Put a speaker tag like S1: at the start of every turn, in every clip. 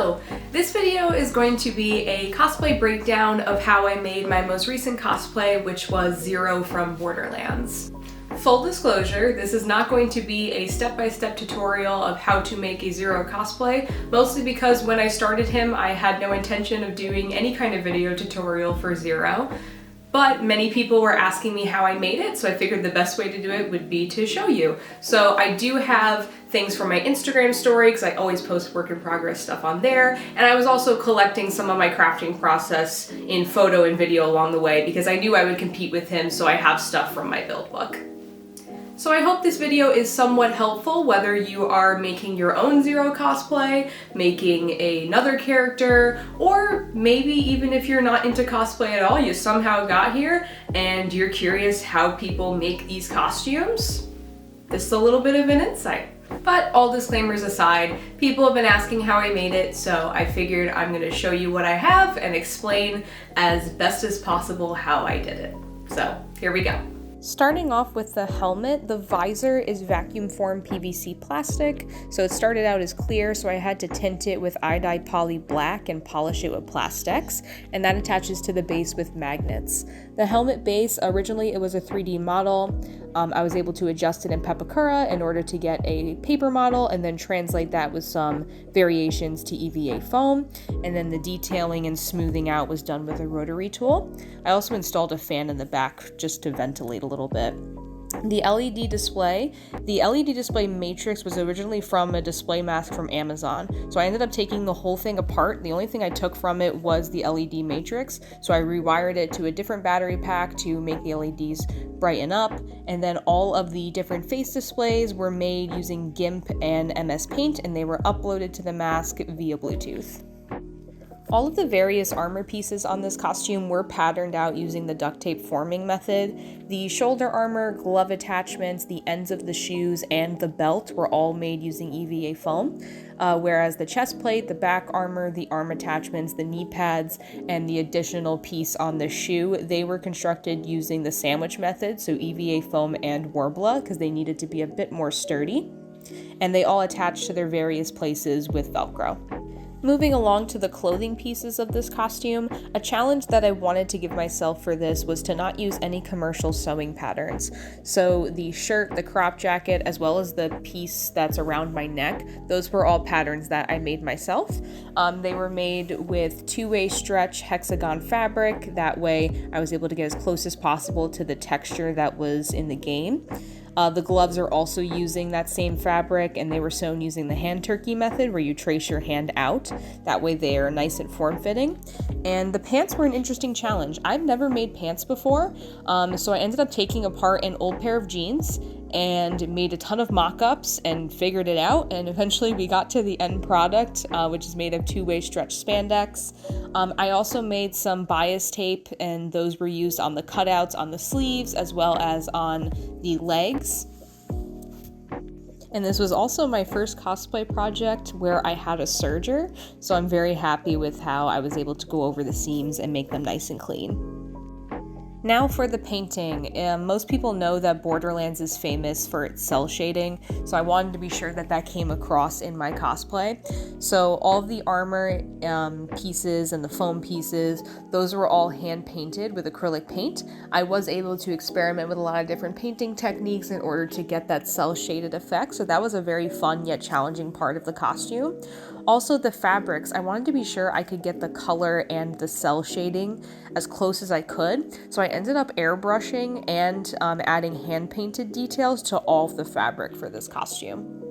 S1: Hello! This video is going to be a cosplay breakdown of how I made my most recent cosplay, which was Zer0 from Borderlands. Full disclosure, this is not going to be a step-by-step tutorial of how to make a Zer0 cosplay, mostly because when I started him, I had no intention of doing any kind of video tutorial for Zer0. But many people were asking me how I made it, so I figured the best way to do it would be to show you. So I do have things from my Instagram story, because I always post work in progress stuff on there, and I was also collecting some of my crafting process in photo and video along the way, because I knew I would compete with him, so I have stuff from my build book. So I hope this video is somewhat helpful, whether you are making your own Zer0 cosplay, making another character, or maybe even if you're not into cosplay at all, you somehow got here and you're curious how people make these costumes. This is a little bit of an insight. But all disclaimers aside, people have been asking how I made it, so I figured I'm going to show you what I have and explain as best as possible how I did it. So here we go. Starting off with the helmet, the visor is vacuum formed PVC plastic, so it started out as clear, so I had to tint it with iodide poly black and polish it with Plastex, and that attaches to the base with magnets. The helmet base, originally it was a 3D model. I was able to adjust it in Pepakura in order to get a paper model and then translate that with some variations to EVA foam, and then the detailing and smoothing out was done with a rotary tool. I also installed a fan in the back just to ventilate a little bit. The LED display matrix was originally from a display mask from Amazon, so I ended up taking the whole thing apart. The only thing I took from it was the LED matrix, so I rewired it to a different battery pack to make the LEDs brighten up, and then all of the different face displays were made using GIMP and MS Paint, and they were uploaded to the mask via Bluetooth. All of the various armor pieces on this costume were patterned out using the duct tape forming method. The shoulder armor, glove attachments, the ends of the shoes, and the belt were all made using EVA foam, whereas the chest plate, the back armor, the arm attachments, the knee pads, and the additional piece on the shoe, they were constructed using the sandwich method, so EVA foam and Worbla, because they needed to be a bit more sturdy, and they all attached to their various places with Velcro. Moving along to the clothing pieces of this costume, a challenge that I wanted to give myself for this was to not use any commercial sewing patterns. So the shirt, the crop jacket, as well as the piece that's around my neck, those were all patterns that I made myself. They were made with two-way stretch hexagon fabric. That way I was able to get as close as possible to the texture that was in the game. The gloves are also using that same fabric, and they were sewn using the hand turkey method where you trace your hand out. That way they are nice and form-fitting. And the pants were an interesting challenge. I've never made pants before, so I ended up taking apart an old pair of jeans and made a ton of mock-ups and figured it out, and eventually we got to the end product, which is made of two-way stretch spandex. I also made some bias tape, and those were used on the cutouts on the sleeves as well as on the legs. And this was also my first cosplay project where I had a serger, so I'm very happy with how I was able to go over the seams and make them nice and clean. Now for the painting. Most people know that Borderlands is famous for its cell shading, so I wanted to be sure that that came across in my cosplay. So all of the armor pieces and the foam pieces, those were all hand painted with acrylic paint. I was able to experiment with a lot of different painting techniques in order to get that cell shaded effect, so that was a very fun yet challenging part of the costume. Also the fabrics, I wanted to be sure I could get the color and the cell shading as close as I could, so I ended up airbrushing and adding hand-painted details to all of the fabric for this costume.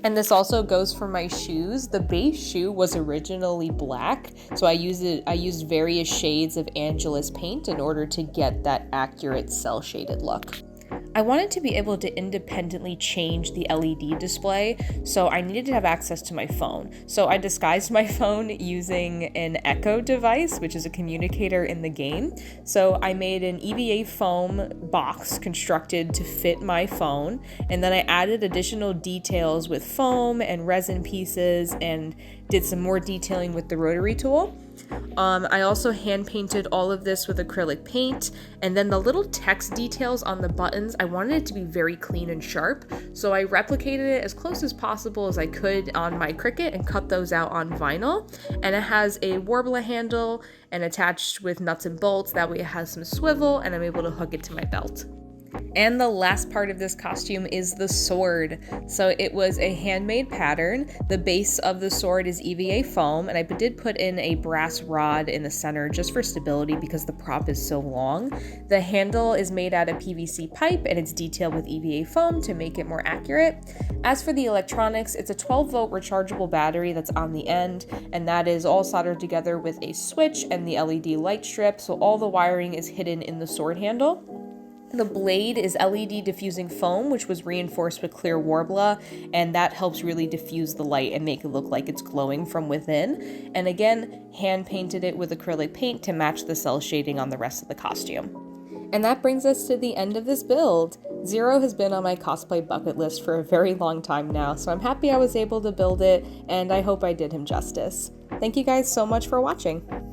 S1: And this also goes for my shoes. The base shoe was originally black, so I used various shades of Angelus paint in order to get that accurate cell-shaded look. I wanted to be able to independently change the LED display, so I needed to have access to my phone. So I disguised my phone using an Echo device, which is a communicator in the game. So I made an EVA foam box constructed to fit my phone, and then I added additional details with foam and resin pieces and did some more detailing with the rotary tool. I also hand painted all of this with acrylic paint, and then the little text details on the buttons, I wanted it to be very clean and sharp, so I replicated it as close as possible as I could on my Cricut and cut those out on vinyl. And it has a Warbler handle and attached with nuts and bolts, that way it has some swivel and I'm able to hook it to my belt. And the last part of this costume is the sword. So it was a handmade pattern. The base of the sword is EVA foam, and I did put in a brass rod in the center just for stability because the prop is so long. The handle is made out of PVC pipe and it's detailed with EVA foam to make it more accurate. As for the electronics, it's a 12-volt rechargeable battery that's on the end, and that is all soldered together with a switch and the LED light strip, so all the wiring is hidden in the sword handle. The blade is LED diffusing foam, which was reinforced with clear Warbler, and that helps really diffuse the light and make it look like it's glowing from within. And again, hand painted it with acrylic paint to match the cell shading on the rest of the costume. And that brings us to the end of this build. Zer0 has been on my cosplay bucket list for a very long time now, so I'm happy I was able to build it, and I hope I did him justice. Thank you guys so much for watching.